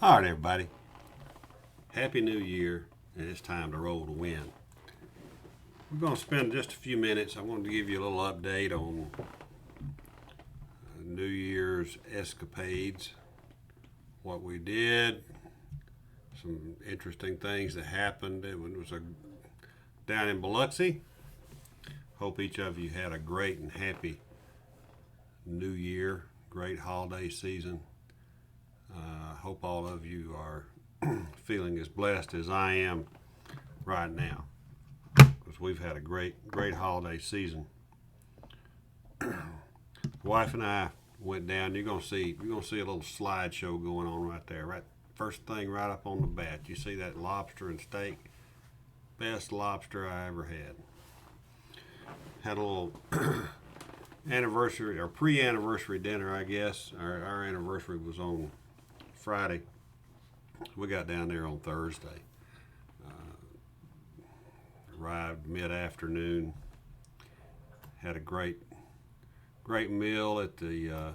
All right, everybody. Happy New Year, and it's time to roll the wind. We're going to spend just a few minutes. I wanted to give you a little update on New Year's escapades, what we did, some interesting things that happened. It was down in Biloxi. Hope each of you had a great and happy New Year, great holiday season. Hope all of you are feeling as blessed as I am right now, because we've had a great holiday season. Wife and I went down. You're gonna see a little slideshow going on right there. Right, first thing right up on the bat. You see that lobster and steak? Best lobster I ever had. Had a little anniversary or pre-anniversary dinner, I guess. Our anniversary was on Friday. We got down there on Thursday. Arrived mid-afternoon. Had a great meal at the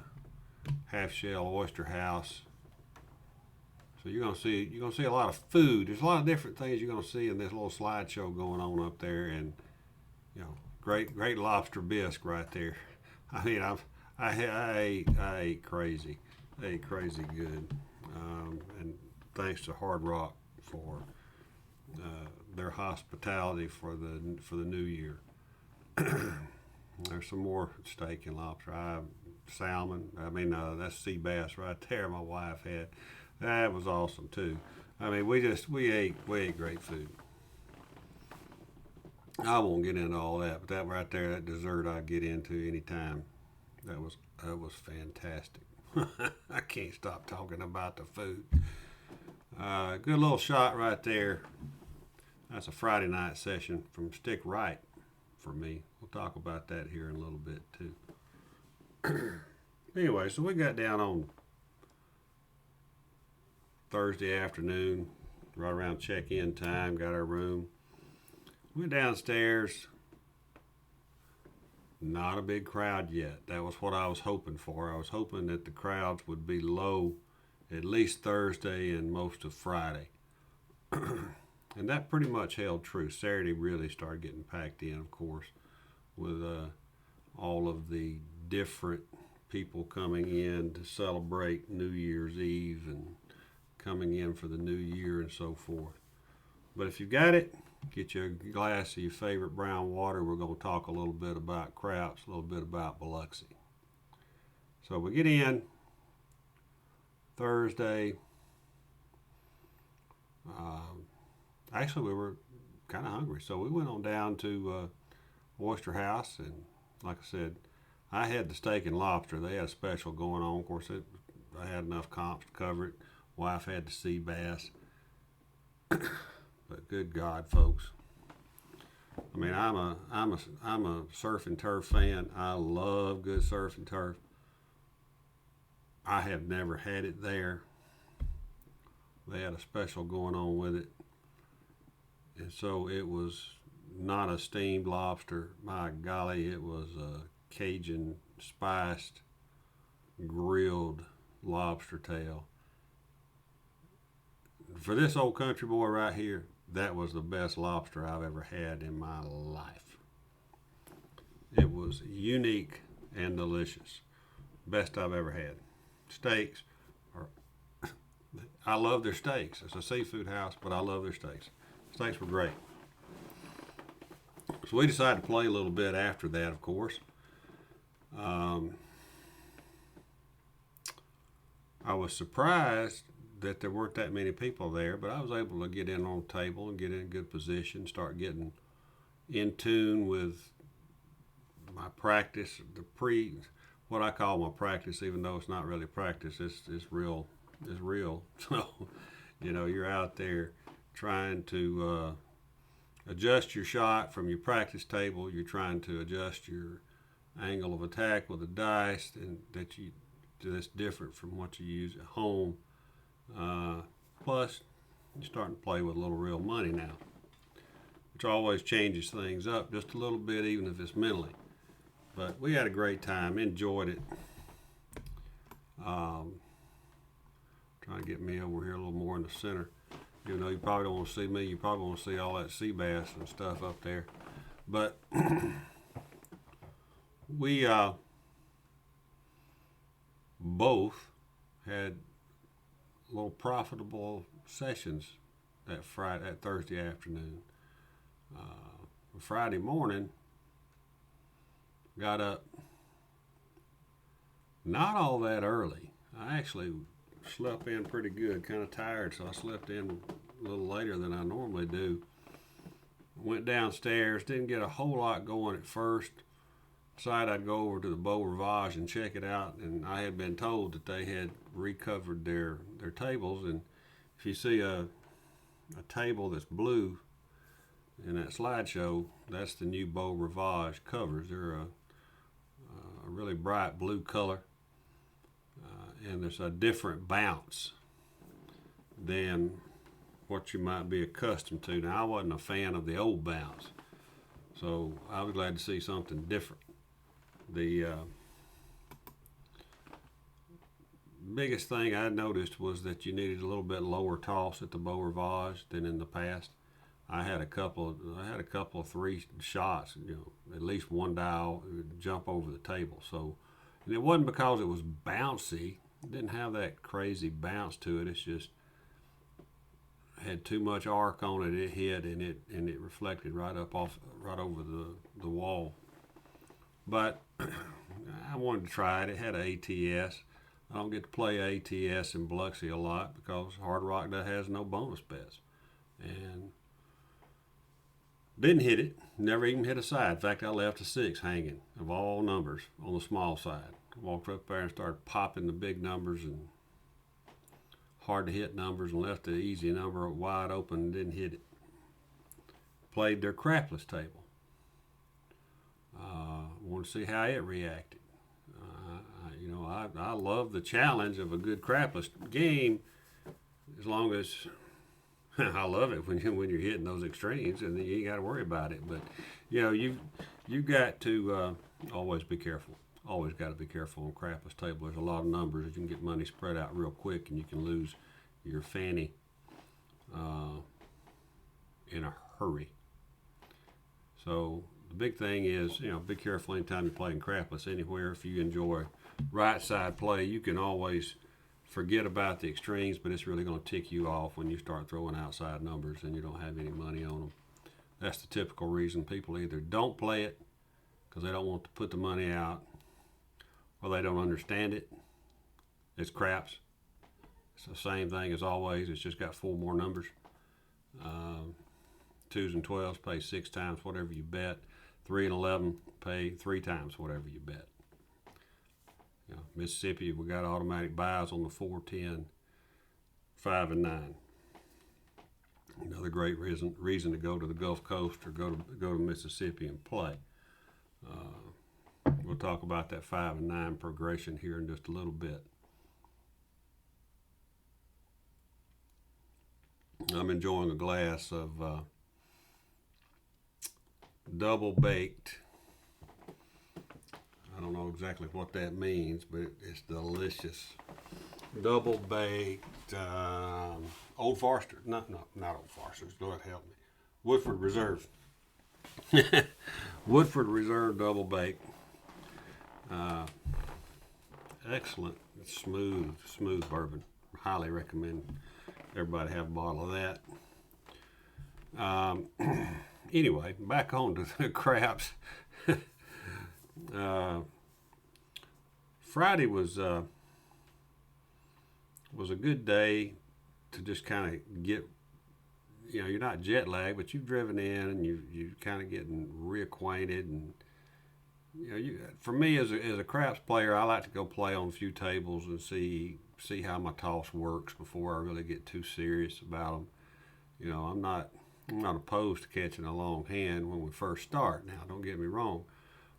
Half Shell Oyster House. So you're gonna see a lot of food. There's a lot of different things you're gonna see in this little slideshow going on up there, and great lobster bisque right there. I mean, I ate crazy good, and thanks to Hard Rock for their hospitality for the new year. There's some more steak and lobster, salmon. I mean, that's sea bass right there. My wife had that was awesome too. I mean, we ate great food. I won't get into all that, but that right there, that dessert, I'd get into anytime. That was fantastic. I can't stop talking about the food. Good little shot right there. That's a Friday night session from Stick Right for me. We'll talk about that here in a little bit too. Anyway, so we got down on Thursday afternoon, right around check-in time, got our room. Went downstairs. Not a big crowd yet. That was what I was hoping for. I was hoping that the crowds would be low at least Thursday and most of Friday. And that pretty much held true. Saturday really started getting packed in, of course, with all of the different people coming in to celebrate New Year's Eve and coming in for the new year and so forth. But if you've got it, get you a glass of your favorite brown water. We're going to talk a little bit about Crouch, a little bit about Biloxi. So we get in Thursday. Actually, we were kind of hungry, so we went on down to Oyster House, and like I said, I had the steak and lobster. They had a special going on. Of course, I had enough comps to cover it. Wife had the sea bass. But good God, folks! I mean, I'm a surf and turf fan. I love good surf and turf. I have never had it there. They had a special going on with it, and so it was not a steamed lobster. My golly, it was a Cajun spiced grilled lobster tail. For this old country boy right here, that was the best lobster I've ever had in my life. It was unique and delicious. Best I've ever had. Steaks I love their steaks. It's a seafood house, but I love their steaks. Steaks were great. So we decided to play a little bit after that, of course. I was surprised that there weren't that many people there, but I was able to get in on the table and get in a good position, start getting in tune with my practice, what I call my practice, even though it's not really practice, it's real. So, you're out there trying to adjust your shot from your practice table. You're trying to adjust your angle of attack with the dice, and that's different from what you use at home. Plus, you're starting to play with a little real money now, which always changes things up just a little bit, even if it's mentally. But we had a great time, enjoyed it. Trying to get me over here a little more in the center. Even though you probably don't want to see me, you probably want to see all that sea bass and stuff up there. But we both had little profitable sessions that Thursday afternoon. Friday morning, got up not all that early. I actually slept in pretty good, kind of tired, so I slept in a little later than I normally do. Went downstairs, didn't get a whole lot going at first. Decided I'd go over to the Beau Rivage and check it out, and I had been told that they had recovered their tables, and if you see a table that's blue in that slideshow, that's the new Beau Rivage covers. They're a really bright blue color, and there's a different bounce than what you might be accustomed to. Now, I wasn't a fan of the old bounce, so I was glad to see something different. The biggest thing I noticed was that you needed a little bit lower toss at the Beau Rivage than in the past. I had a couple of 3 shots, at least one dial would jump over the table. So, and it wasn't because it was bouncy. It didn't have that crazy bounce to it. It's just had too much arc on it. It hit and it reflected right over the wall. But I wanted to try it. It had an ATS. I don't get to play ATS in Biloxi a lot because Hard Rock has no bonus bets. And didn't hit it. Never even hit a side. In fact, I left a 6 hanging of all numbers on the small side. Walked up there and started popping the big numbers and hard to hit numbers and left the easy number wide open and didn't hit it. Played their crapless table. Want to see how it reacted. I love the challenge of a good crapless game, as long as I love it when you're hitting those extremes and you ain't got to worry about it. But you got to always be careful. Always got to be careful on crapless table. There's a lot of numbers. You can get money spread out real quick, and you can lose your fanny in a hurry. So the big thing is, be careful anytime you're playing crapless anywhere. If you enjoy right side play, you can always forget about the extremes, but it's really going to tick you off when you start throwing outside numbers and you don't have any money on them. That's the typical reason people either don't play it because they don't want to put the money out, or they don't understand it. It's craps. It's the same thing as always. It's just got 4 more numbers. 2s and 12s pay 6 times whatever you bet. 3 and 11 pay 3 times whatever you bet. Mississippi, we got automatic buys on the 4, 10, 5, and 9. Another great reason to go to the Gulf Coast or go to Mississippi and play. We'll talk about that 5 and 9 progression here in just a little bit. I'm enjoying a glass of double baked. I don't know exactly what that means, but it's delicious. Double baked Old Forester. Not Old Foresters. Lord help me. Woodford Reserve. Woodford Reserve double baked. Excellent, smooth bourbon. Highly recommend everybody have a bottle of that. Anyway, back on to the craps. Friday was a good day to just kind of get, you're not jet lagged, but you've driven in and you kind of getting reacquainted. And for me as a craps player, I like to go play on a few tables and see how my toss works before I really get too serious about them. I'm not opposed to catching a long hand when we first start. Now, don't get me wrong,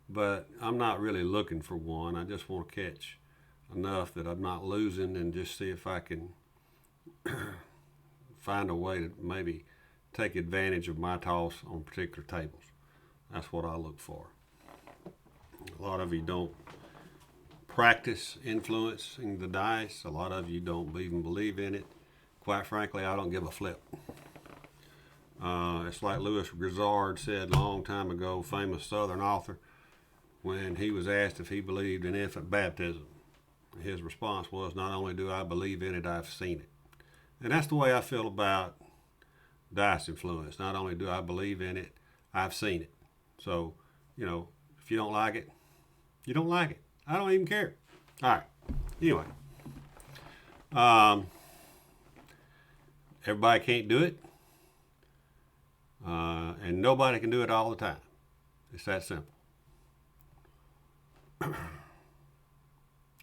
but I'm not really looking for one. I just want to catch enough that I'm not losing and just see if I can find a way to maybe take advantage of my toss on particular tables. That's what I look for. A lot of you don't practice influencing the dice. A lot of you don't even believe in it. Quite frankly, I don't give a flip. It's like Louis Grizzard said a long time ago, famous Southern author, when he was asked if he believed in infant baptism. His response was, not only do I believe in it, I've seen it. And that's the way I feel about dice influence. Not only do I believe in it, I've seen it. So, if you don't like it, you don't like it. I don't even care. All right. Anyway. Everybody can't do it. And nobody can do it all the time. It's that simple.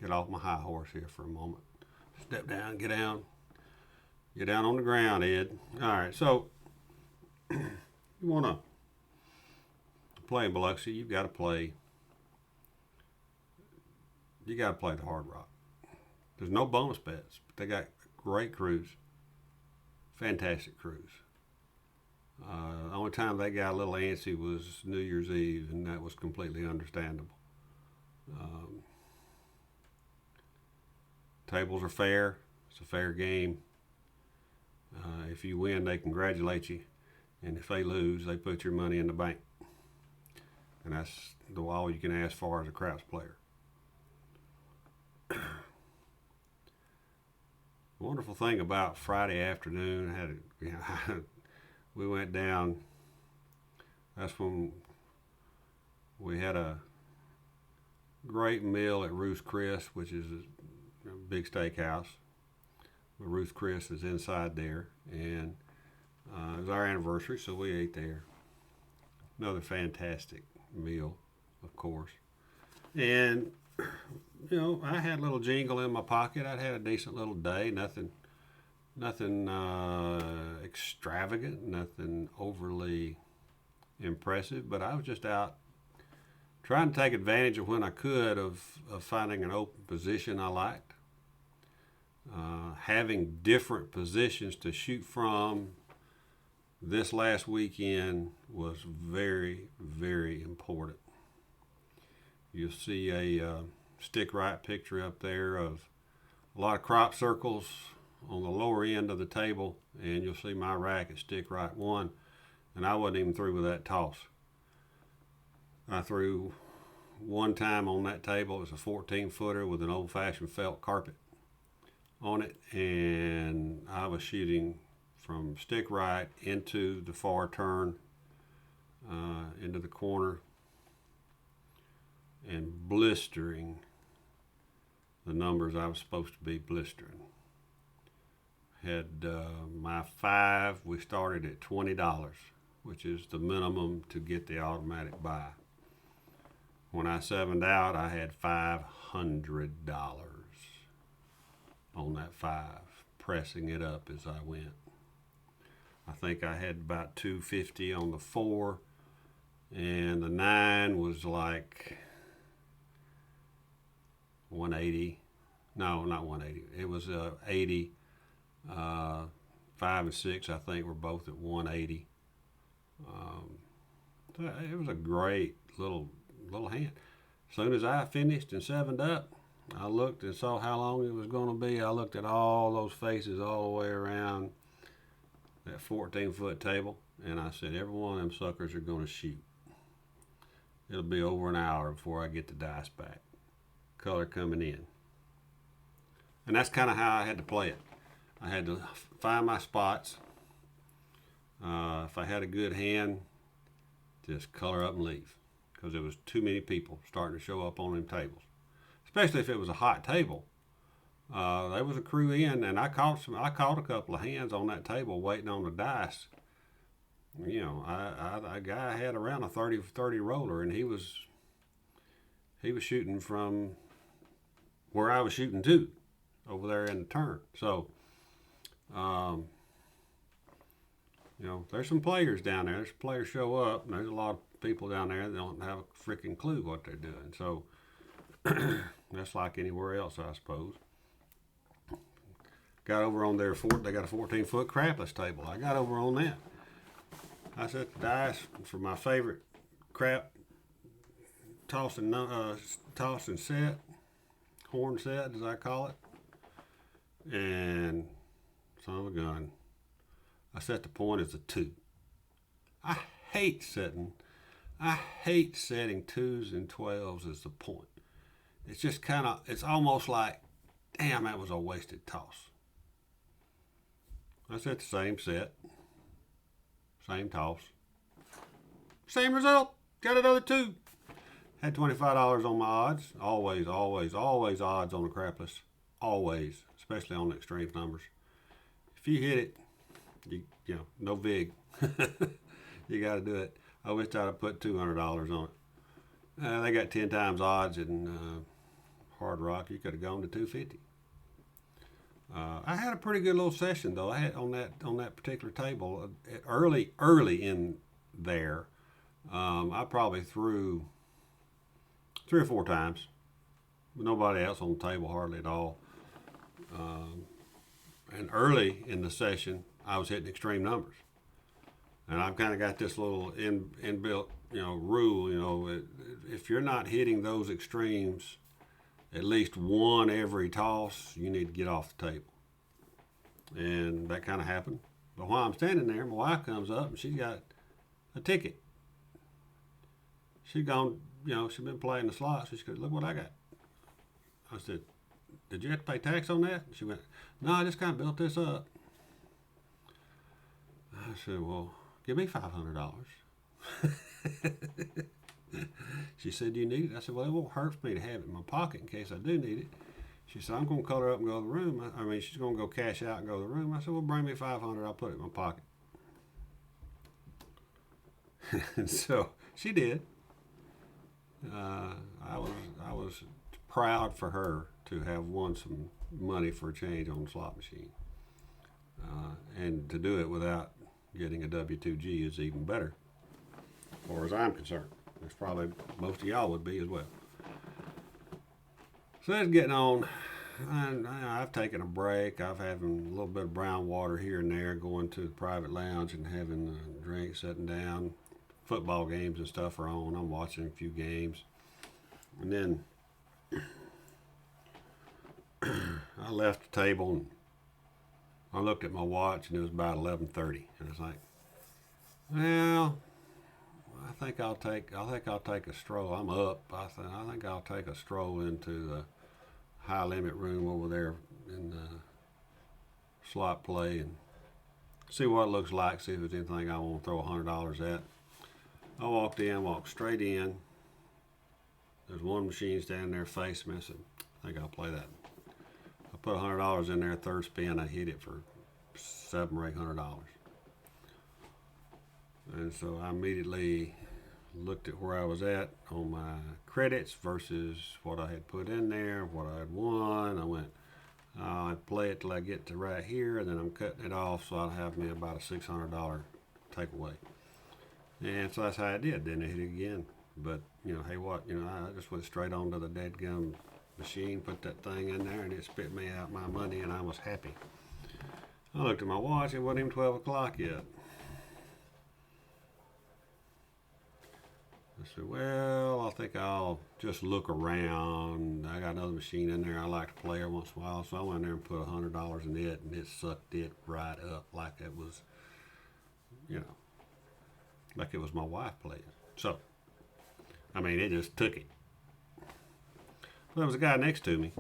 Get off my high horse here for a moment. Step down, get down. Get down on the ground, Ed. All right, so you want to play in Biloxi, you got to play the Hard Rock. There's no bonus bets, but they got great crews, fantastic crews. The only time they got a little antsy was New Year's Eve, and that was completely understandable. Tables are fair. It's a fair game. If you win, they congratulate you, and if they lose, they put your money in the bank. And that's all you can ask for as a craps player. The wonderful thing about Friday afternoon, we went down. That's when we had a great meal at Ruth's Chris, which is a big steakhouse. Ruth Chris is inside there, and it was our anniversary, so we ate there. Another fantastic meal, of course. And, I had a little jingle in my pocket. I'd had a decent little day, nothing extravagant, nothing overly impressive, but I was just out trying to take advantage of when I could of finding an open position I liked. Having different positions to shoot from this last weekend was very, very important. You'll see a stick right picture up there of a lot of crop circles on the lower end of the table, and you'll see my rack at stick right 1, and I wasn't even through with that toss. I threw one time on that table. It was a 14-footer with an old-fashioned felt carpet on it, and I was shooting from stick right into the far turn, into the corner, and blistering the numbers I was supposed to be blistering. Had my 5, we started at $20, which is the minimum to get the automatic buy. When I 7'd out, I had $500 on that 5, pressing it up as I went. I think I had about $250 on the 4, and the 9 was like $180. No, not $180. It was $80. 5 and 6, I think, were both at $180. It was a great little hand. As soon as I finished and 7'd up, I looked and saw how long it was going to be. I looked at all those faces all the way around that 14-foot table, and I said, every one of them suckers are going to shoot. It'll be over an hour before I get the dice back. Color coming in. And that's kind of how I had to play it. I had to find my spots. If I had a good hand, just color up and leave, because there was too many people starting to show up on them tables. Especially if it was a hot table. There was a crew in, and I caught a couple of hands on that table waiting on the dice. A guy had around a 30 roller, and he was shooting from where I was shooting to, over there in the turn. So, there's some players down there. There's players show up, and there's a lot of people down there that don't have a freaking clue what they're doing. So, that's like anywhere else, I suppose. Got over on their they got a 14-foot crapless table. I got over on that. I set the dice for my favorite crap, toss and set. horn set, as I call it. And son of a gun, I set the point as a 2. I hate setting I hate setting 2s and 12s as the point. It's just it's almost like, damn, that was a wasted toss. I set the same set, same toss, same result. Got another 2. Had $25 on my odds. Always, always, always odds on the crapless. Always, especially on the extreme numbers. If you hit it, you know, no vig. You got to do it. I wish I'd have put $200 on it. They got 10 times odds in Hard Rock. You could have gone to 250. I had a pretty good little session though. I had on that particular table early in there. I probably threw 3 or 4 times. Nobody else on the table hardly at all. And early in the session, I was hitting extreme numbers. And I've kind of got this little inbuilt, rule. If you're not hitting those extremes, at least one every toss, you need to get off the table. And that kind of happened. But while I'm standing there, my wife comes up and she's got a ticket. She'd gone, she'd been playing the slots. She goes, "Look what I got." I said, "Did you have to pay tax on that?" She went, "No, I just kind of built this up." I said, "Well, give me $500. She said, "Do you need it?" I said, "Well, it won't hurt for me to have it in my pocket in case I do need it." She said, "I'm going to call her up and go to the room." She's going to go cash out and go to the room. I said, "Well, bring me $500. I'll put it in my pocket." And so she did. I was proud for her to have won some money for a change on the slot machine. And to do it without getting a W2G is even better, as far as I'm concerned. It's probably most of y'all would be as well. So that's getting on. And I've taken a break. I've having a little bit of brown water here and there, going to the private lounge and having a drink, sitting down. Football games and stuff are on. I'm watching a few games. And then I left the table and I looked at my watch and it was about 11:30. And it's like, well, I think I'll take a stroll. I'm up. I think I'll take a stroll into the high limit room over there in the slot play and see what it looks like, see if there's anything I want to throw $100 at. I walked straight in. There's one machine standing there facing me. I said, "I think I'll play that." I put $100 in there, third spin, I hit it for $700 or $800. And so I immediately looked at where I was at on my credits versus what I had put in there, what I had won. I went, I'd play it till I get to right here, and then I'm cutting it off, so I'll have me about a $600 takeaway. And so that's how I did. Then I hit it again. But, hey, what? I just went straight onto the deadgum machine, put that thing in there, and it spit me out my money, and I was happy. I looked at my watch. It wasn't even 12 o'clock yet. I said, well, I think I'll just look around. I got another machine in there I like to play every once in a while, so I went in there and put $100 in it, and it sucked it right up like it was, like it was my wife playing. So, it just took it. But there was a guy next to me,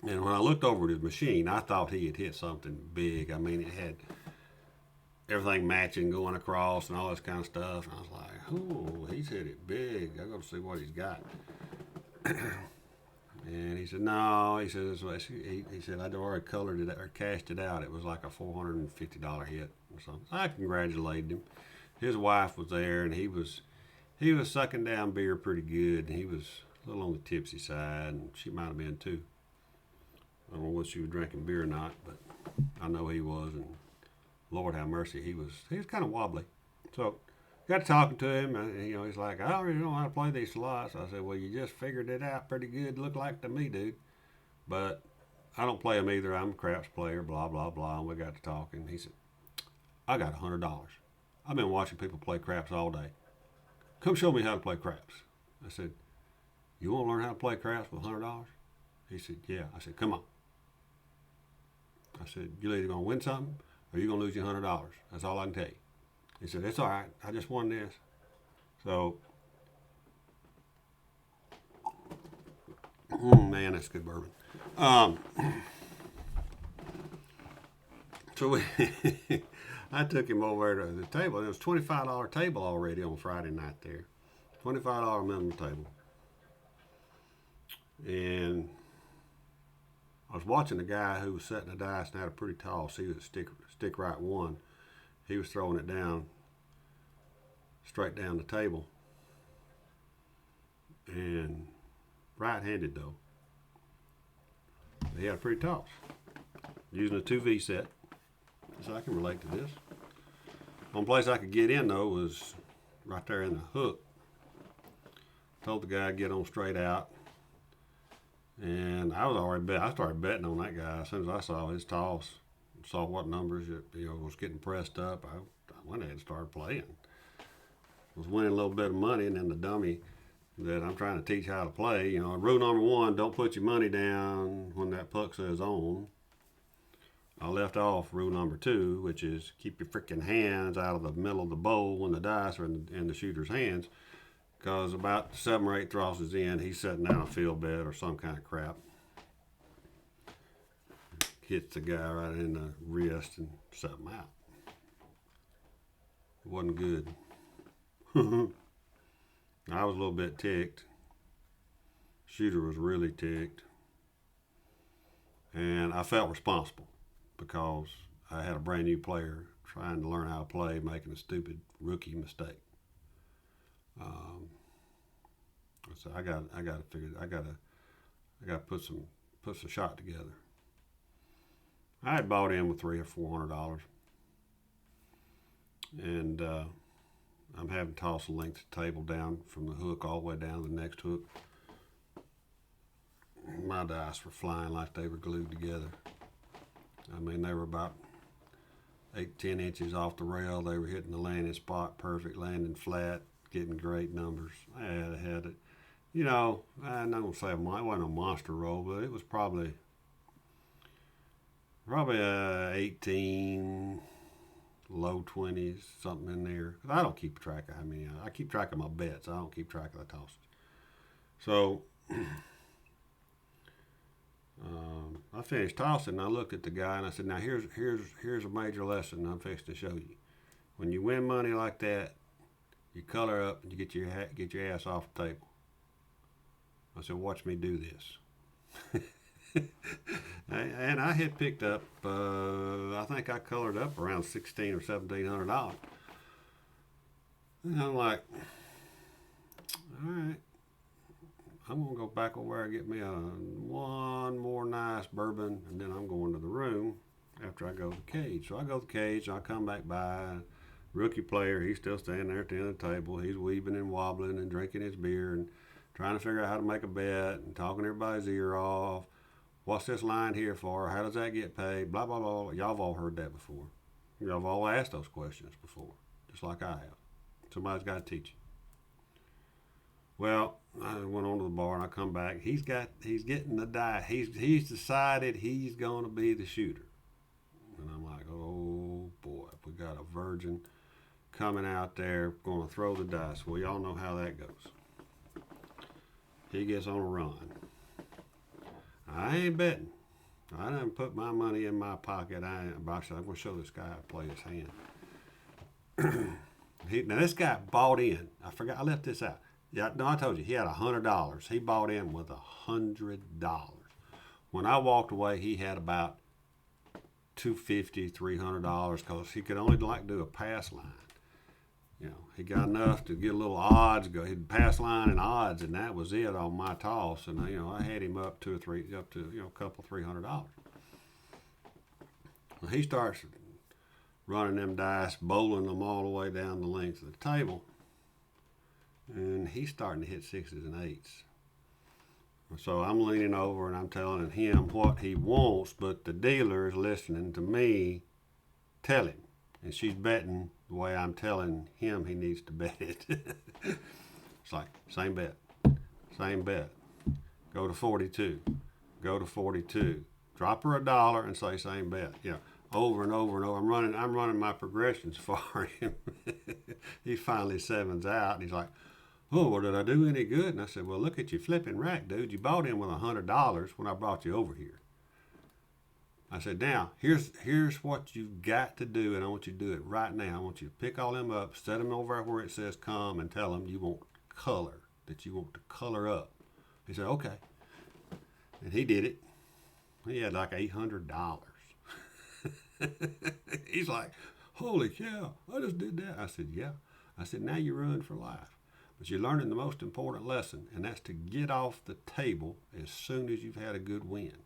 and when I looked over at his machine, I thought he had hit something big. It had everything matching going across and all this kind of stuff. And I was like, "Oh, he's hit it big. I got to see what he's got." And he said, "No." He said, he said, "I'd already colored it or cashed it out. It was like a $450 hit or something." So I congratulated him. His wife was there, and he was sucking down beer pretty good, and he was a little on the tipsy side, and she might have been too. I don't know whether she was drinking beer or not, but I know he was, and Lord have mercy, he was kind of wobbly. So got talking to him, and he's like, "I already know how to play these slots." I said, "Well, you just figured it out pretty good, look like to me, dude. But I don't play them either. I'm a craps player, blah, blah, blah." And we got to talking. He said, "I got $100. I've been watching people play craps all day. Come show me how to play craps." I said, You want to learn how to play craps with $100? He said, yeah. I said, come on. I said, you're either going to win something or you're going to lose your $100. That's all I can tell you. He said, it's all right. I just won this. So, man, that's good bourbon. So I took him over to the table. It was a $25 table already on Friday night there. $25 minimum table. And I was watching the guy who was setting the dice and had a pretty tall, see, it was stick right one. He was throwing it down, straight down the table. And right-handed, though. He had a pretty toss. Using a 2V set. So I can relate to this. One place I could get in, though, was right there in the hook. Told the guy to get on straight out. And I started betting on that guy as soon as I saw his toss. Saw what numbers was getting pressed up. I went ahead and started playing. Was winning a little bit of money, and then the dummy that I'm trying to teach how to play. Rule number 1, don't put your money down when that puck says on. I left off rule number 2, which is keep your freaking hands out of the middle of the bowl when the dice are in the shooter's hands. Because about 7 or 8 tosses in, he's sitting down a field bet or some kind of crap. Hits the guy right in the wrist and set him out. It wasn't good. I was a little bit ticked. Shooter was really ticked. And I felt responsible because I had a brand new player trying to learn how to play, making a stupid rookie mistake. So I got to figure. I got to put some shot together. I had bought in with $300 or $400, and I'm having to toss the length of the table down from the hook all the way down to the next hook. My dice were flying like they were glued together. I mean, they were about 8-10 inches off the rail. They were hitting the landing spot perfect, landing flat, getting great numbers. I had it. I'm not gonna say it wasn't a monster roll, but it was probably 18, low 20s, something in there. I don't keep track of how many. I keep track of my bets. I don't keep track of the tosses. So I finished tossing. And I looked at the guy and I said, "Now here's a major lesson I'm fixing to show you. When you win money like that, you color up and you get your ass off the table." I said, "Watch me do this." And I had picked up, I think I colored up around $1,600 or $1,700. And I'm like, all right, I'm going to go back over there and get me one more nice bourbon, and then I'm going to the room after I go to the cage. So I go to the cage, and I come back by. Rookie player, he's still standing there at the end of the table. He's weaving and wobbling and drinking his beer and trying to figure out how to make a bet and talking everybody's ear off. What's this line here for? How does that get paid? Blah, blah, blah. Y'all have all heard that before. Y'all have all asked those questions before, just like I have. Somebody's got to teach you. Well, I went on to the bar and I come back. He's getting the die. He's decided he's going to be the shooter. And I'm like, oh boy, we got a virgin coming out there going to throw the dice. Well, y'all know how that goes. He gets on a run. I ain't betting. I didn't put my money in my pocket. I'm going to show this guy how to play his hand. Now, this guy bought in. I forgot. I left this out. Yeah, no, I told you. He had $100. He bought in with $100. When I walked away, he had about $250, $300 because he could only do a pass line. He got enough to get a little odds. He'd pass line and odds, and that was it on my toss. And I had him up to a couple $300. Well, he starts running them dice, bowling them all the way down the length of the table, and he's starting to hit 6s and 8s. So I'm leaning over and I'm telling him what he wants, but the dealer is listening to me tell him, and she's betting the way I'm telling him he needs to bet it. It's like, same bet, same bet. Go to 42. Go to 42. Drop her $1 and say same bet. Yeah, over and over and over. I'm running my progressions for him. He finally sevens out, and he's like, "Oh, well, did I do any good?" And I said, "Well, look at you flipping rack, dude. You bought in with $100 when I brought you over here." I said, "Now, here's what you've got to do, and I want you to do it right now. I want you to pick all them up, set them over where it says come, and tell them you want color, that you want to color up." He said, "Okay." And he did it. He had like $800. He's like, "Holy cow, I just did that." I said, "Yeah." I said, "Now you're ruined for life. But you're learning the most important lesson, and that's to get off the table as soon as you've had a good win."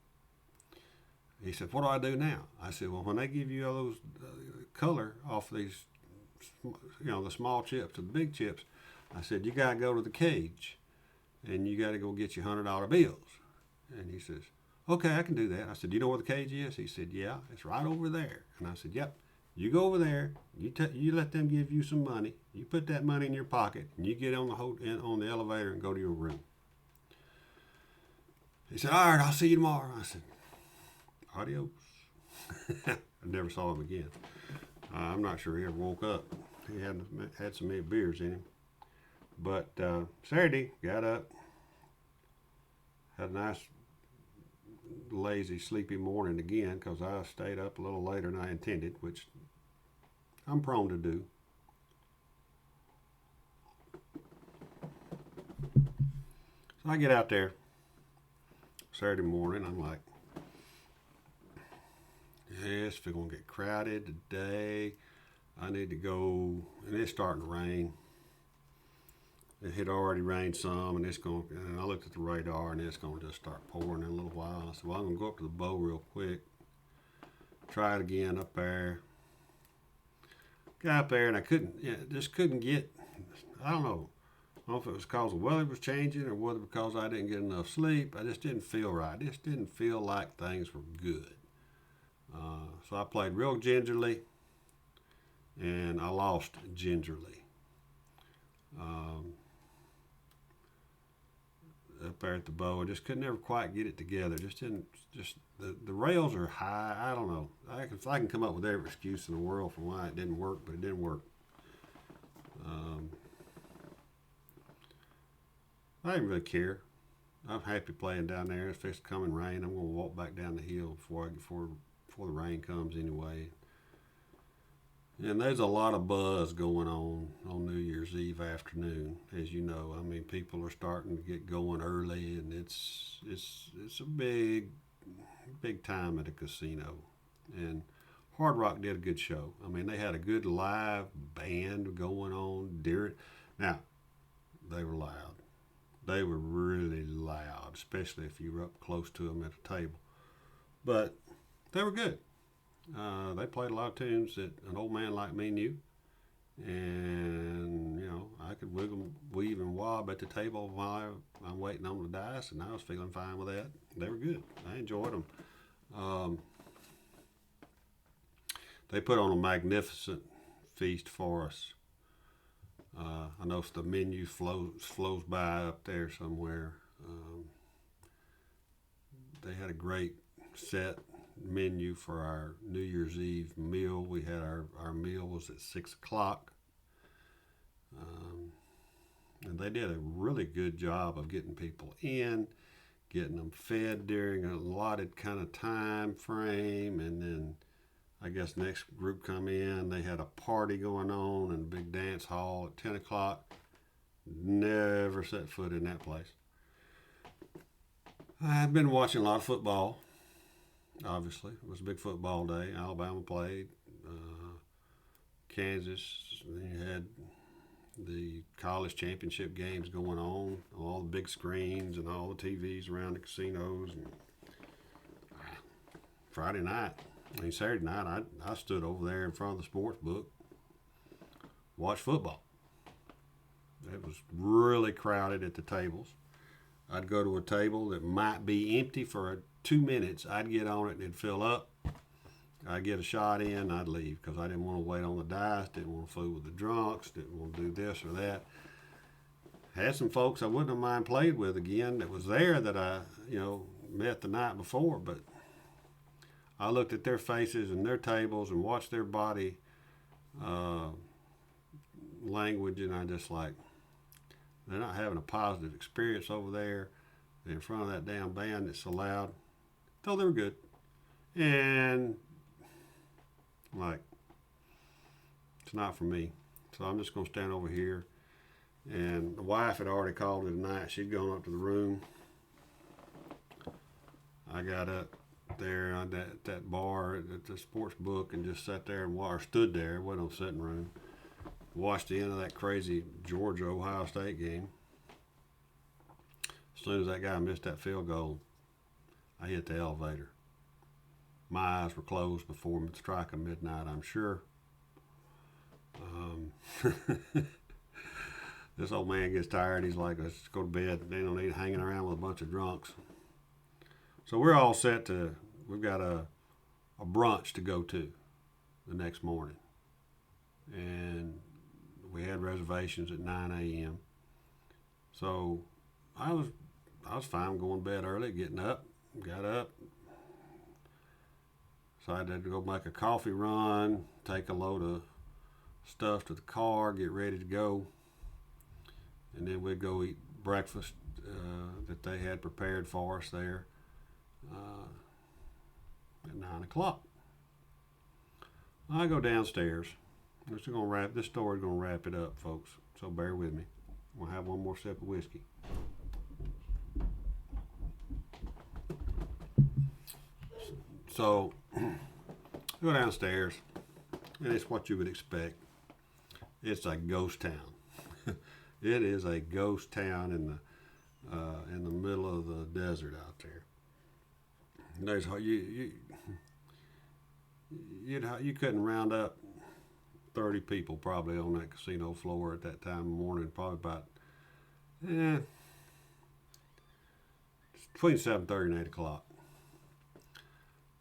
He said, "What do I do now?" I said, "Well, when they give you all those color off these, the small chips to the big chips," I said, "you got to go to the cage, and you got to go get your $100 bills." And he says, "Okay, I can do that." I said, "Do you know where the cage is?" He said, "Yeah, it's right over there." And I said, "Yep, you go over there, you let them give you some money, you put that money in your pocket, and you get on the elevator and go to your room." He said, "All right, I'll see you tomorrow." I said, "Adios." I never saw him again. I'm not sure he ever woke up. He had so many beers in him. But Saturday, got up, had a nice lazy, sleepy morning again because I stayed up a little later than I intended, which I'm prone to do. So I get out there Saturday morning. I'm like, yes, we're going to get crowded today. I need to go, and it's starting to rain. It had already rained some, and I looked at the radar, and it's going to just start pouring in a little while. I said, well, I'm going to go up to the bow real quick, try it again up there. Got up there, and I couldn't get, I don't know if it was because the weather was changing or whether because I didn't get enough sleep. I just didn't feel right. I just didn't feel like things were good. So I played real gingerly, and I lost gingerly. Up there at the bow, I just could never quite get it together. The rails are high. I don't know. I can come up with every excuse in the world for why it didn't work, but it didn't work. I didn't really care. I'm happy playing down there. If it's coming rain, I'm going to walk back down the hill before the rain comes anyway. And there's a lot of buzz going on New Year's Eve afternoon, as you know. I mean, people are starting to get going early, and it's a big time at a casino. And Hard Rock did a good show. I mean, they had a good live band going on during. Now, they were loud. They were really loud, especially if you were up close to them at a table. But they were good. They played a lot of tunes that an old man like me knew. And, I could wiggle, weave, and wob at the table while I'm waiting on the dice, and I was feeling fine with that. They were good. I enjoyed them. They put on a magnificent feast for us. I know the menu flows by up there somewhere. They had a great set menu for our New Year's Eve meal. We had our meal was at 6 o'clock. And they did a really good job of getting people in, getting them fed during a allotted kind of time frame, and then I guess next group come in. They had a party going on in a big dance hall at 10 o'clock. Never set foot in that place. I've been watching a lot of football. Obviously, it was a big football day. Alabama played. Kansas. They had the college championship games going on all the big screens and all the TVs around the casinos. And Saturday night, I stood over there in front of the sports book, watched football. It was really crowded at the tables. I'd go to a table that might be empty for 2 minutes. I'd get on it and it'd fill up. I'd get a shot in, I'd leave because I didn't want to wait on the dice, didn't want to fool with the drunks, didn't want to do this or that. had some folks I wouldn't have mind played with again that was there that I, met the night before, but I looked at their faces and their tables and watched their body language, and I just like, they're not having a positive experience over there in front of that damn band that's so loud. Though they were good. And like, it's not for me. So I'm just going to stand over here. And the wife had already called it a night. She'd gone up to the room. I got up there at that bar at the sports book and just sat there and stood there. It wasn't no sitting room. Watched the end of that crazy Georgia-Ohio State game. As soon as that guy missed that field goal, I hit the elevator. My eyes were closed before the strike of midnight, I'm sure. This old man gets tired. He's like, let's go to bed. They don't need hanging around with a bunch of drunks. So we're all set we've got a brunch to go to the next morning. And we had reservations at 9 a.m. So I was fine going to bed early, getting up, got up. So I had to go make a coffee run, take a load of stuff to the car, get ready to go. And then we'd go eat breakfast that they had prepared for us there at 9 o'clock. I go downstairs. This story's gonna wrap it up, folks. So bear with me. We'll have one more sip of whiskey. So go downstairs, and it's what you would expect. It's a ghost town. It is a ghost town in the middle of the desert out there. There's you couldn't round up 30 people probably on that casino floor at that time of the morning. Probably about between 7:30 and 8 o'clock.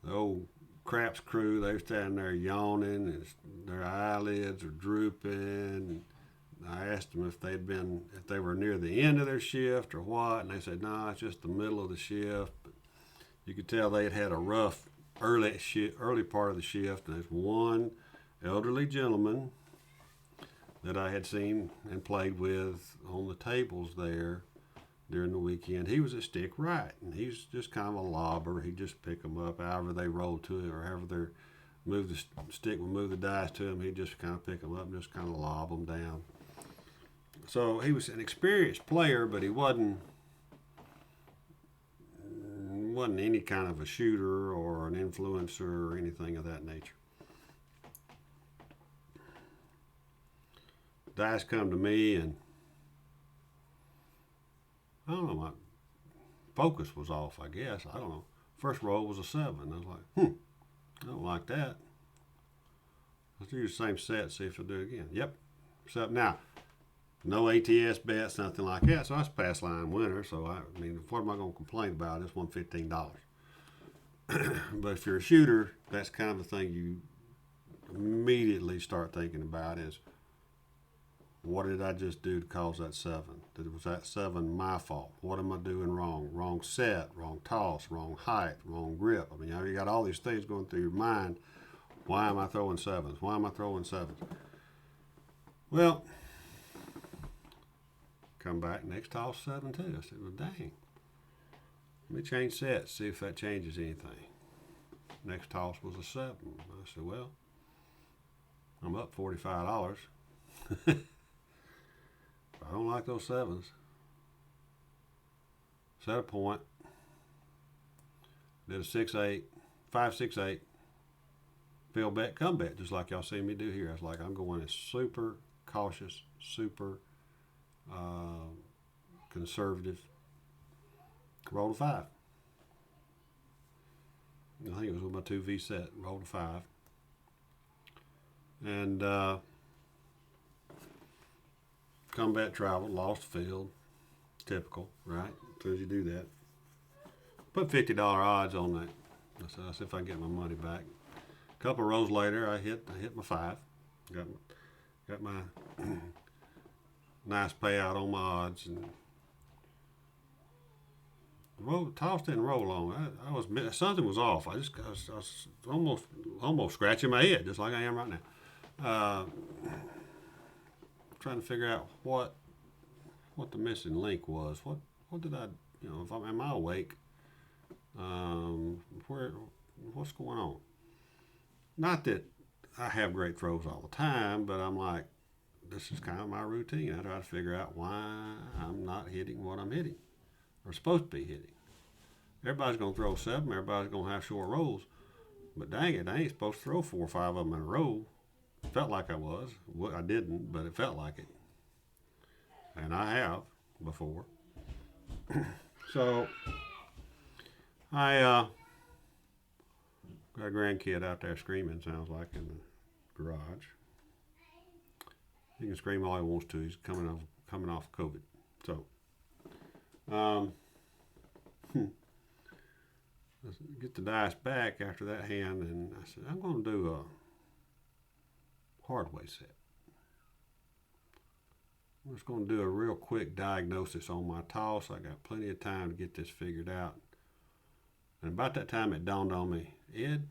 The old craps crew, they're standing there yawning, and their eyelids are drooping. I asked them if they were near the end of their shift or what, and they said, no, it's just the middle of the shift. But you could tell they had a rough early part of the shift, and there's one elderly gentleman that I had seen and played with on the tables there during the weekend. He was a stick right, and he's just kind of a lobber. He'd just pick them up however they rolled to it, or however they move the stick would move the dice to him. He'd just kind of pick them up and just kind of lob them down. So he was an experienced player, but he wasn't any kind of a shooter or an influencer or anything of that nature. Dice come to me, and I don't know, my focus was off, I guess. I don't know. First roll was a 7. I was like, I don't like that. Let's do the same set, see if it'll do it again. Yep. So now, no ATS bets, nothing like that. So I was pass line winner. So I mean, what am I going to complain about? It's won $15. But if you're a shooter, that's kind of the thing you immediately start thinking about is, what did I just do to cause that 7? Was that 7 my fault? What am I doing wrong? Wrong set, wrong toss, wrong height, wrong grip. I mean, you got all these things going through your mind. Why am I throwing 7s? Why am I throwing 7s? Well, come back next toss 7 too. I said, well, dang. Let me change sets, see if that changes anything. Next toss was a 7. I said, well, I'm up $45. I don't like those 7s. Set a point. Did a 6-8, 5-6-8. Field bet, come bet, just like y'all see me do here. I was like, I'm going as super cautious, super conservative. Rolled a 5. I think it was with my 2V set. Rolled a 5. And combat traveled, lost field. Typical, right? As soon as you do that. Put $50 odds on that. I said, I'll see if I can get my money back. A couple of rows later, I hit my 5. Got my nice payout on my odds, and toss didn't roll on. I was something was off. I was almost scratching my head, just like I am right now, trying to figure out what the missing link was. What did I, if I'm am I awake? What's going on? Not that I have great throws all the time, but I'm like, this is kind of my routine. I try to figure out why I'm not hitting what I'm hitting or supposed to be hitting. Everybody's going to throw 7. Everybody's going to have short rolls. But dang it, I ain't supposed to throw 4 or 5 of them in a row. Felt like I was. Well, I didn't, but it felt like it. And I have before. So I got a grandkid out there screaming, sounds like, in the garage. He can scream all he wants to. He's coming off COVID. So, let's get the dice back after that hand, and I said, I'm going to do a hardway set. I'm just going to do a real quick diagnosis on my toss. I got plenty of time to get this figured out. And about that time, it dawned on me, Ed,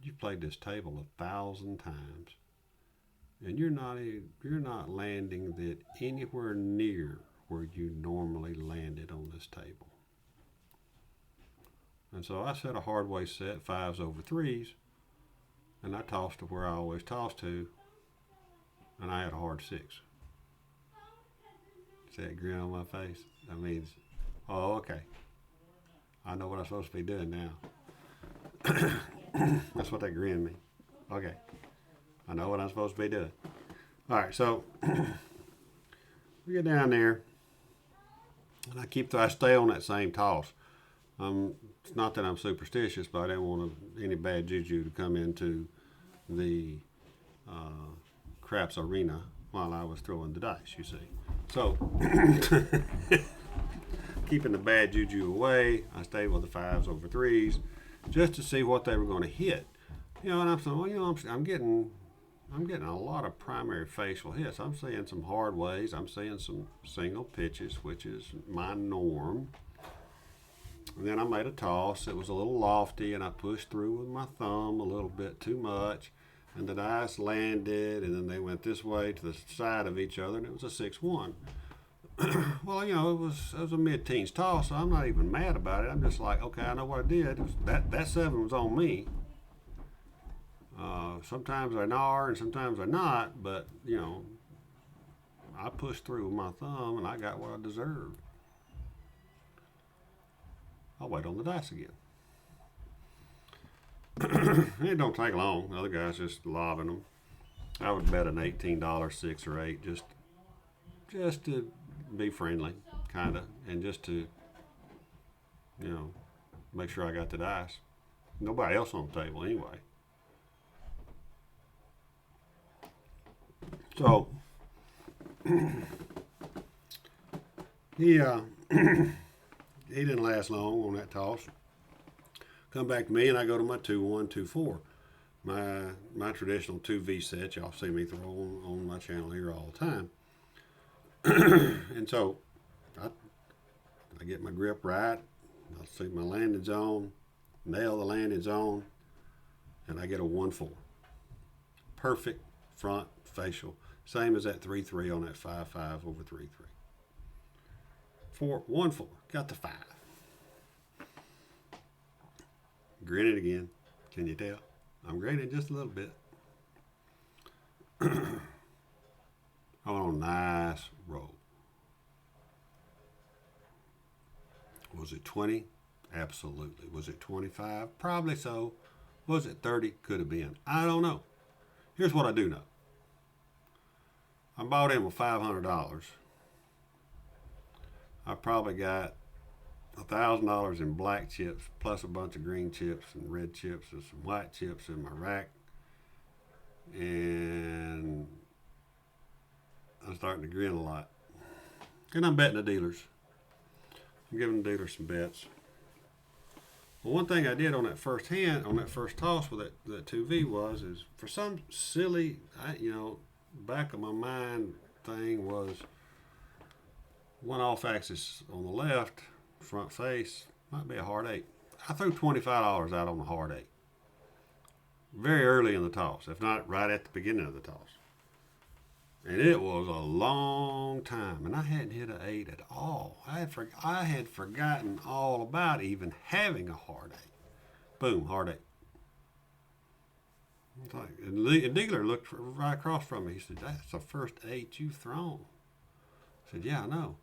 you've played this table 1,000 times, and you're not landing that anywhere near where you normally landed on this table. And so I set a hardway set, 5s over 3s, and I tossed to where I always toss to, and I had a hard 6. See that grin on my face? That means, oh, okay. I know what I'm supposed to be doing now. That's what that grin means. Okay. I know what I'm supposed to be doing. All right, so we get down there, and I stay on that same toss. It's not that I'm superstitious, but I didn't want any bad juju to come into the craps arena while I was throwing the dice, you see. So, keeping the bad juju away, I stayed with the 5s over 3s just to see what they were going to hit. And I'm saying, well, I'm getting a lot of primary facial hits. I'm seeing some hard ways. I'm seeing some single pitches, which is my norm. And then I made a toss. It was a little lofty, and I pushed through with my thumb a little bit too much. And the dice landed, and then they went this way to the side of each other, and it was a 6-1. Well, it was a mid-teens toss, so I'm not even mad about it. I'm just like, okay, I know what I did. That 7 was on me. Sometimes I gnar, and sometimes I not, but, I pushed through with my thumb, and I got what I deserved. I'll wait on the dice again. It don't take long. The other guy's just lobbing them. I would bet an $18 6 or 8 just to be friendly, kind of, and just to, make sure I got the dice. Nobody else on the table anyway. So he didn't last long on that toss. Come back to me, and I go to my 2-1, 2-4. My traditional 2V set y'all see me throw on my channel here all the time. And so I get my grip right. I see my landing zone, nail the landing zone, and I get a 1-4. Perfect front facial. Same as that 3-3 on that 5-5 over 3-3. 1-4. Got the 5. Grinning again. Can you tell? I'm grinning just a little bit. Oh, nice roll. Was it 20? Absolutely. Was it 25? Probably so. Was it 30? Could have been. I don't know. Here's what I do know. I bought in with $500. I probably got $1,000 in black chips, plus a bunch of green chips and red chips and some white chips in my rack. And I'm starting to grin a lot. And I'm betting the dealers. I'm giving the dealers some bets. Well, one thing I did on that first toss with that 2V is for some silly, back of my mind thing was, One off axis on the left, front face, might be a hard 8. I threw $25 out on the hard 8. Very early in the toss, if not right at the beginning of the toss. And it was a long time, and I hadn't hit an 8 at all. I had forgotten all about even having a hard 8. Boom, hard 8. And Diegler looked right across from me. He said, "That's the first 8 you've thrown." I said, "Yeah, I know."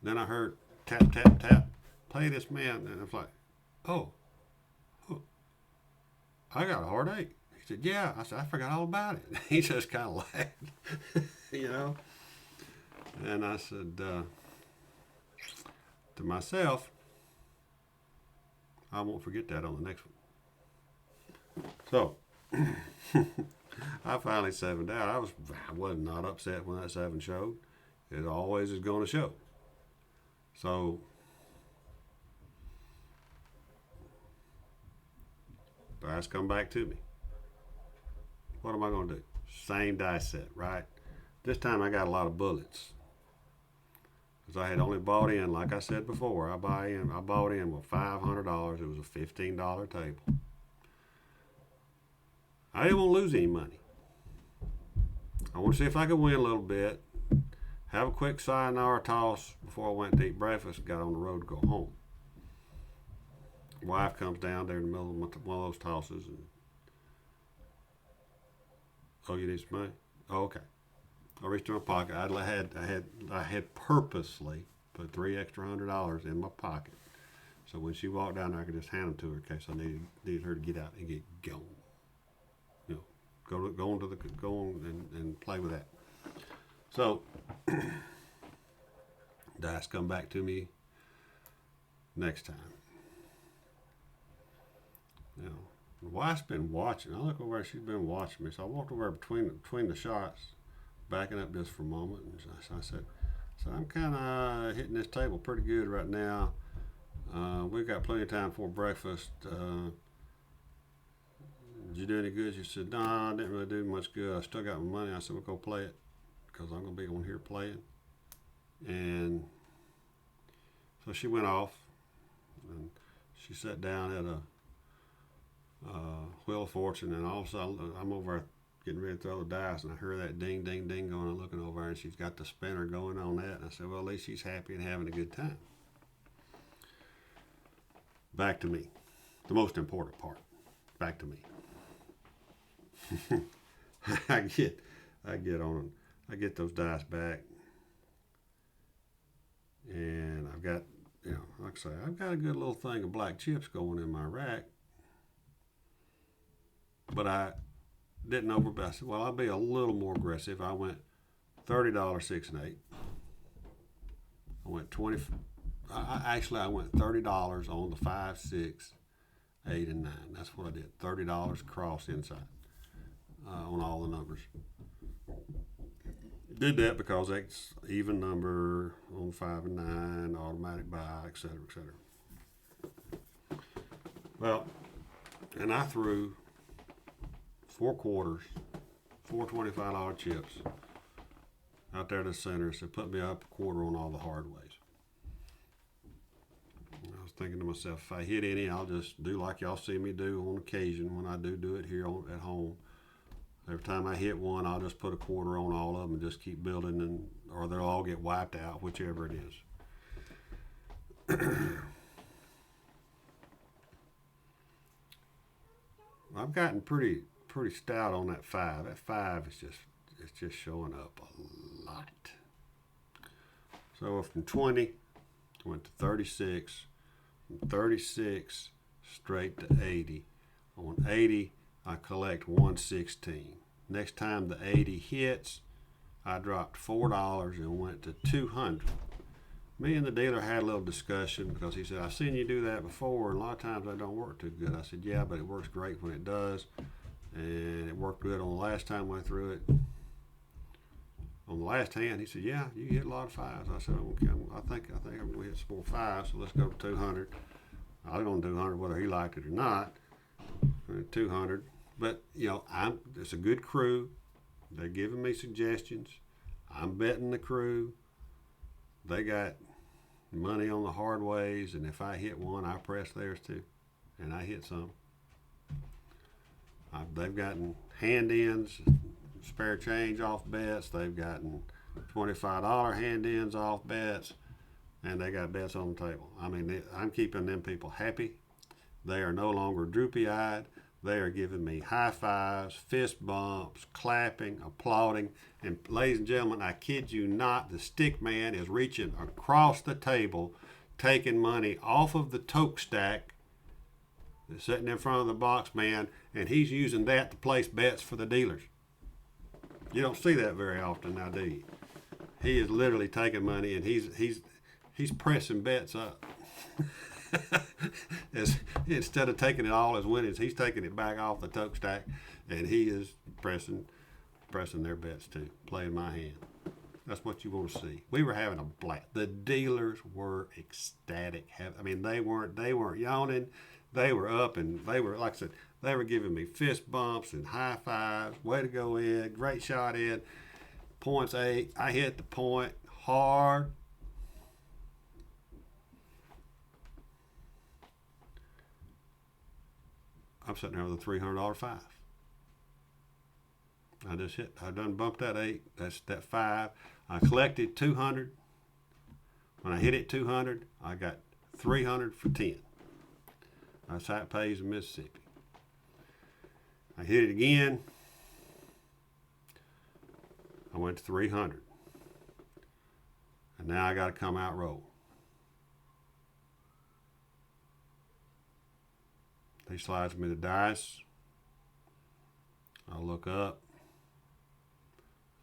Then I heard tap, tap, tap. Play this man. And I was like, oh, I got a hard 8. He said, "Yeah." I said, "I forgot all about it." He just kind of laughed, you know. And I said to myself, I won't forget that on the next one. So I finally 7'd out. I was not upset when that 7 showed. It always is going to show. So dice come back to me. What am I going to do? Same dice set, right? This time I got a lot of bullets. Because I had only bought in, like I said before, I bought in with $500. It was a $15 table. I didn't want to lose any money. I want to see if I could win a little bit. Have a quick sayonara toss before I went to eat breakfast and got on the road to go home. Wife comes down there in the middle of one of those tosses and, "Oh, you need some money?" "Oh, okay." I reached in my pocket. I had purposely put $3 extra in my pocket, so when she walked down there, I could just hand them to her in case I needed her to get out and get going. You know, go on and play with that. So dice come back to me next time. You know, my wife's been watching. I look over there, she's been watching me. So I walked over between the shots, backing up just for a moment, and I said, "I'm kind of hitting this table pretty good right now. We've got plenty of time for breakfast. Did you do any good?" She said, "No, I didn't really do much good. I still got my money." I said, "We'll go play it because I'm going to be on here playing." And so she went off, and she sat down at a Wheel of Fortune, and all of a sudden I'm over getting ready to throw the dice, and I heard that ding, ding, ding going. I'm looking over, and she's got the spinner going on that, and I said, "Well, at least she's happy and having a good time." Back to me, the most important part. Back to me. I get those dice back, and I've got, like I say, I've got a good little thing of black chips going in my rack. But I didn't overbet. I said, well, I'll be a little more aggressive. I went $30 6 and 8. I went I went $30 on the 5, 6, 8, and 9. That's what I did. $30 across inside on all the numbers. Did that because it's even number on 5 and 9, automatic buy, etc., etc. Well, and I threw 4 quarters, 4 $25 chips out there to the center. So put me up a quarter on all the hard ways. I was thinking to myself, if I hit any, I'll just do like y'all see me do on occasion when I do it here at home. Every time I hit one, I'll just put a quarter on all of them and just keep building, or they'll all get wiped out, whichever it is. I've gotten pretty stout on that 5. That 5 is just showing up a lot. So from 20, went to 36, from 36 straight to 80. On 80, I collect 116. Next time the 80 hits, I dropped $4 and went to 200. Me and the dealer had a little discussion because he said, "I've seen you do that before, and a lot of times that don't work too good." I said, "Yeah, but it works great when it does." And it worked good on the last time I threw it. On the last hand, he said, "Yeah, you hit a lot of 5s." I said, "Okay, I think I'm going to hit some more 5s, so let's go to 200. I was going to do 200 whether he liked it or not. 200. But, it's a good crew. They're giving me suggestions. I'm betting the crew. they got money on the hard ways, and if I hit one, I press theirs too, and I hit some. They've gotten hand-ins, spare change off bets. They've gotten $25 hand-ins off bets, and they got bets on the table. I mean, I'm keeping them people happy. They are no longer droopy-eyed. They are giving me high fives, fist bumps, clapping, applauding. And ladies and gentlemen, I kid you not, the stick man is reaching across the table, taking money off of the toke stack that's sitting in front of the box man, and he's using that to place bets for the dealers. You don't see that very often now, do you? He is literally taking money and he's pressing bets up. Instead of taking it all as winnings, he's taking it back off the toke stack, and he is pressing their bets too, playing my hand. That's what you want to see. We were having a blast. The dealers were ecstatic. I mean, they weren't yawning. They were up, and they were, like I said, they were giving me fist bumps and high fives. Way to go, Ed. Great shot, Ed. Points 8. I hit the point hard. I'm sitting there with a $300 five. I done bumped that 8. That's that 5. I collected 200. When I hit it 200, I got 300 for 10. That's how it pays in Mississippi. I hit it again. I went to 300. And now I got to come out roll. He slides me the dice. I look up.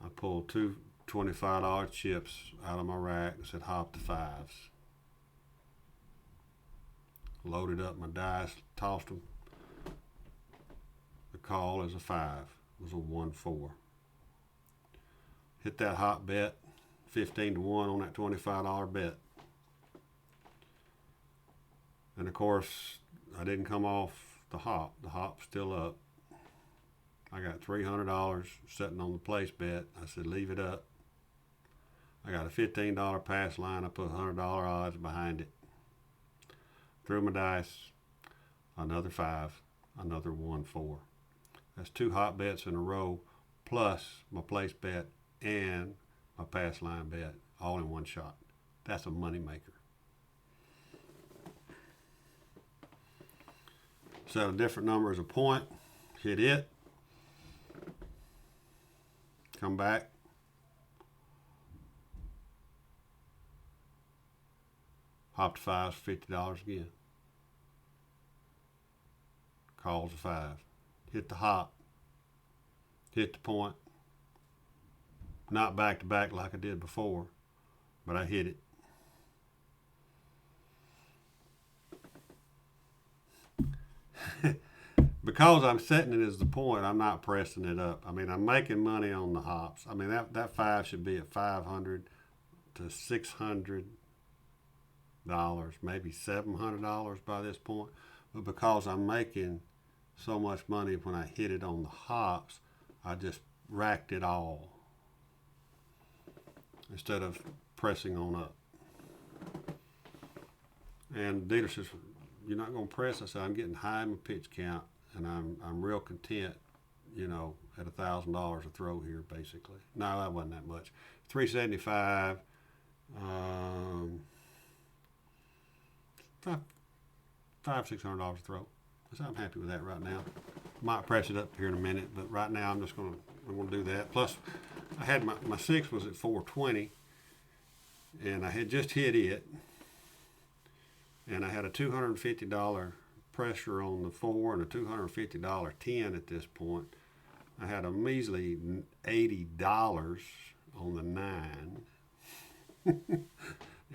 I pull two $25 chips out of my rack and said, hop the fives. Loaded up my dice, tossed them. The call is a 5. It was a 1-4. Hit that hot bet, 15 to 1 on that $25 bet. And of course, I didn't come off the hop. The hop's still up. I got $300 sitting on the place bet. I said, leave it up. I got a $15 pass line. I put $100 odds behind it. Threw my dice. Another 5. Another 1-4. That's 2 hot bets in a row, plus my place bet and my pass line bet, all in one shot. That's a money maker. Set a different number as a point. Hit it. Come back. Hop to 5s for $50 again. Calls a 5. Hit the hop. Hit the point. Not back to back like I did before, but I hit it. Because I'm setting it as the point, I'm not pressing it up. I mean, I'm making money on the hops. I mean, that 5 should be at $500 to $600, maybe $700 by this point. But because I'm making so much money when I hit it on the hops, I just racked it all instead of pressing on up. And the dealer says, you're not going to press? I said, I'm getting high in my pitch count, and I'm real content, you know, at $1,000 a throw here, basically. No, that wasn't that much. $375, $600 a throw. So I'm happy with that right now. Might press it up here in a minute, but right now I'm going to do that. Plus, I had my 6 was at 420, and I had just hit it, and I had a $250 pressure on the 4 and a $250 10 at this point. I had a measly $80 on the 9,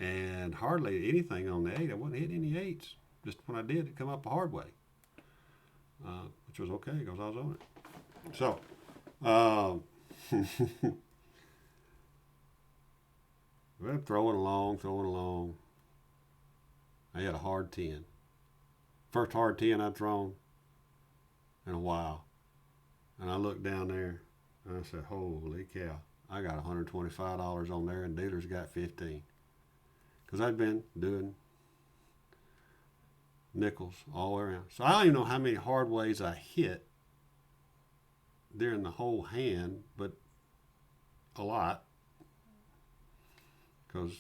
and hardly anything on the 8. I wasn't hitting any 8s. Just when I did, it come up a hard way, which was okay because I was on it. So, we're throwing along. I had a hard 10. First hard 10 I'd thrown in a while. And I looked down there and I said, holy cow, I got $125 on there and dealers got 15. because I'd been doing nickels all the way around. So I don't even know how many hard ways I hit during the whole hand, but a lot. Because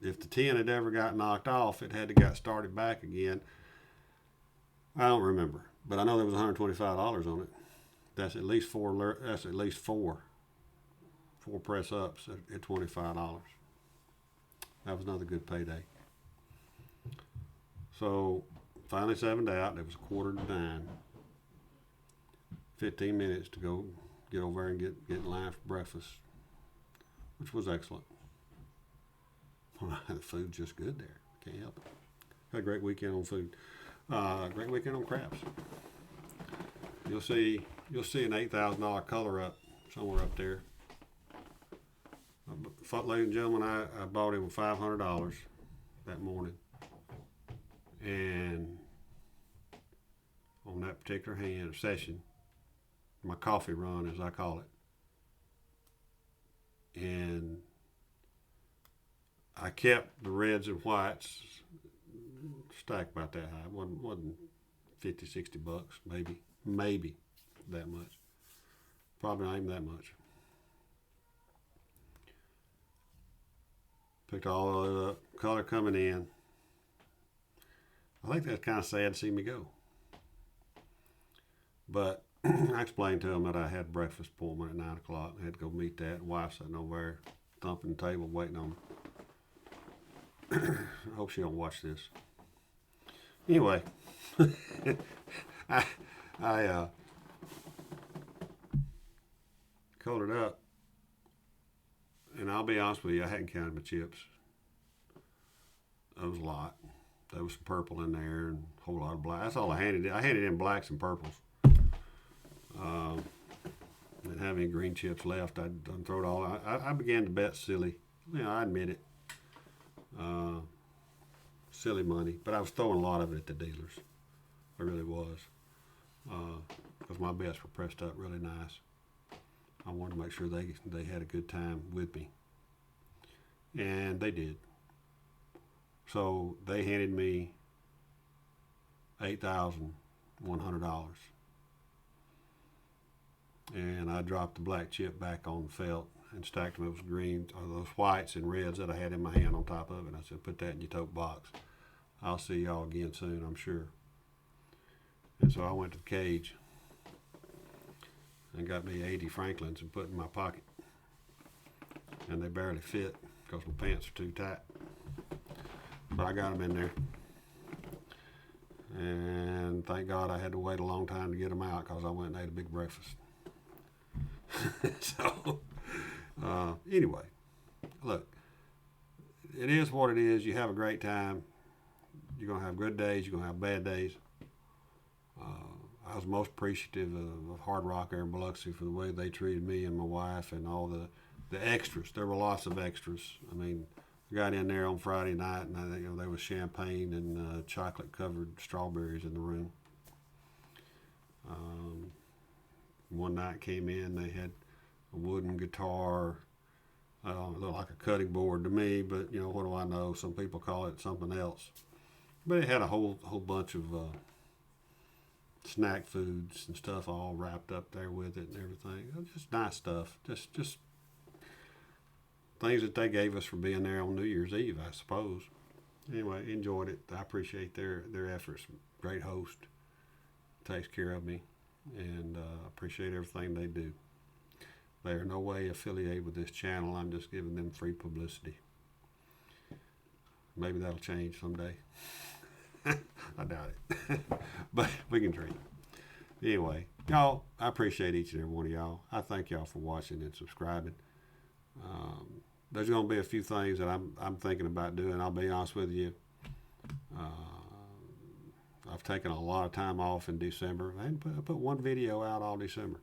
if the 10 had ever got knocked off, it had to got started back again. I don't remember, but I know there was $125 on it. That's at least four. That's at least four press ups at $25. That was another good payday. So finally 7'd out. It was 8:45. 15 minutes to go get over there and get in line for breakfast, which was excellent. The food's just good there. Can't help it. Had a great weekend on food. Great weekend on craps. You'll see an $8,000 color up somewhere up there. Ladies and gentlemen, I bought him with $500 that morning, and on that particular session, my coffee run, as I call it, and I kept the reds and whites stacked about that high. It wasn't $50-$60, maybe that much. Probably not even that much. Picked all of it up, color coming in. I think that's kind of sad to see me go. But I explained to him that I had a breakfast appointment at 9 o'clock. I had to go meet that. Wife's sitting over there thumping the table waiting on me. I hope she don't watch this. Anyway, I colored up, and I'll be honest with you, I hadn't counted my chips. That was a lot. There was some purple in there and a whole lot of black. That's all I handed in. I handed in blacks and purples. Didn't have any green chips left. I done throw it all. I began to bet silly. I admit it. Silly money, but I was throwing a lot of it at the dealers. I really was, because my bets were pressed up really nice. I wanted to make sure they had a good time with me, and they did. So they handed me $8,100, and I dropped the black chip back on the felt and stacked those greens, or those whites and reds that I had in my hand on top of it. I said, put that in your tote box. I'll see y'all again soon, I'm sure. And so I went to the cage and got me 80 Franklins and put in my pocket. And they barely fit because my pants are too tight. But I got them in there. And thank God I had to wait a long time to get them out because I went and ate a big breakfast. So, anyway, look, it is what it is. You have a great time. You're going to have good days. You're going to have bad days. I was most appreciative of Hard Rock there in Biloxi for the way they treated me and my wife and all the extras. There were lots of extras. I mean, I got in there on Friday night, and there was champagne and chocolate-covered strawberries in the room. One night came in, they had a wooden guitar. It looked like a cutting board to me, but what do I know? Some people call it something else. But it had a whole bunch of snack foods and stuff all wrapped up there with it and everything. It was just nice stuff. Just things that they gave us for being there on New Year's Eve, I suppose. Anyway, enjoyed it. I appreciate their efforts. Great host. Takes care of me. And appreciate everything they do. They are no way affiliated with this channel. I'm just giving them free publicity. Maybe that'll change someday. I doubt it. But we can dream. Anyway, y'all, I appreciate each and every one of y'all. I thank y'all for watching and subscribing. There's going to be a few things that I'm thinking about doing. I'll be honest with you. I've taken a lot of time off in December. I put one video out all December.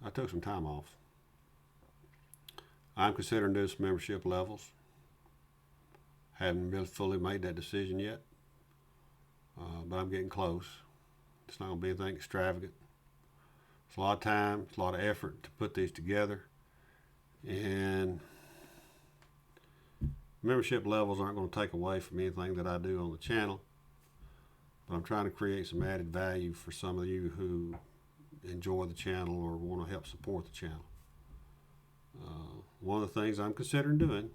I took some time off. I'm considering doing some membership levels. Haven't really fully made that decision yet, but I'm getting close. It's not going to be anything extravagant. It's a lot of time, it's a lot of effort to put these together, and Membership levels aren't going to take away from anything that I do on the channel, but I'm trying to create some added value for some of you who enjoy the channel or want to help support the channel. One of the things I'm considering doing,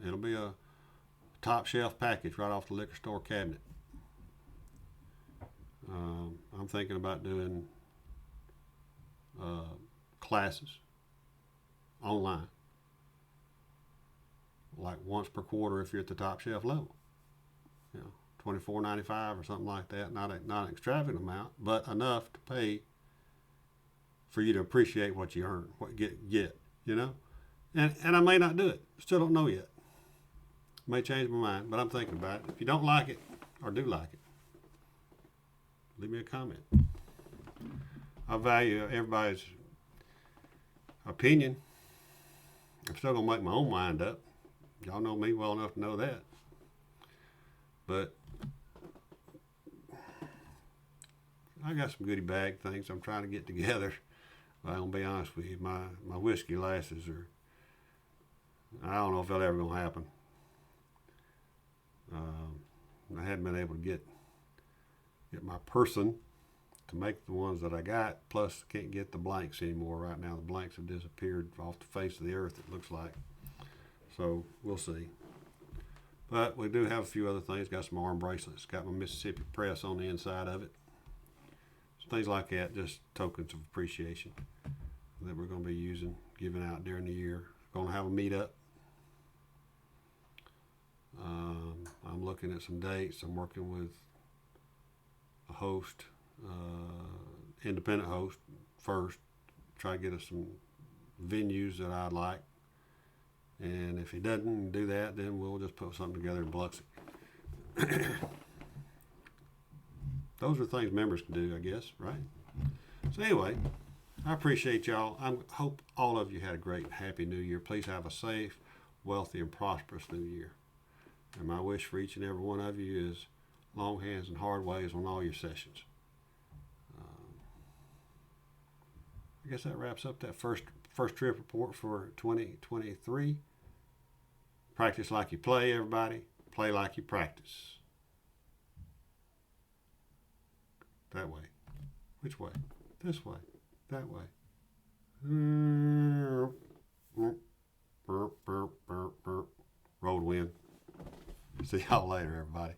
it'll be a top shelf package right off the liquor store cabinet. I'm thinking about doing classes online, like once per quarter if you're at the top shelf level. You know, $24.95 or something like that. Not an extravagant amount, but enough to pay for you to appreciate what you earn, what you get. You know, and I may not do it. Still don't know yet. May change my mind, but I'm thinking about it. If you don't like it or do like it, leave me a comment. I value everybody's opinion. I'm still gonna make my own mind up. Y'all know me well enough to know that. But I got some goodie bag things I'm trying to get together. I'm gonna be honest with you, my whiskey glasses are, I don't know if they're ever gonna happen. I hadn't been able to get my person to make the ones that I got. Plus, can't get the blanks anymore right now. The blanks have disappeared off the face of the earth, it looks like. So we'll see. But we do have a few other things. Got some arm bracelets. Got my Mississippi Press on the inside of it. So things like that, just tokens of appreciation that we're going to be using, giving out during the year. Going to have a meetup. I'm looking at some dates. I'm working with a host, independent host first. Try to get us some venues that I'd like. And if he doesn't do that, then we'll just put something together in Biloxi. Those are things members can do, I guess, right? So anyway, I appreciate y'all. I hope all of you had a great, happy New Year. Please have a safe, wealthy, and prosperous New Year. And my wish for each and every one of you is long hands and hard ways on all your sessions. I guess that wraps up that first trip report for 2023. Practice like you play, everybody. Play like you practice. That way. Which way? This way. That way. Road wind. See y'all later, everybody.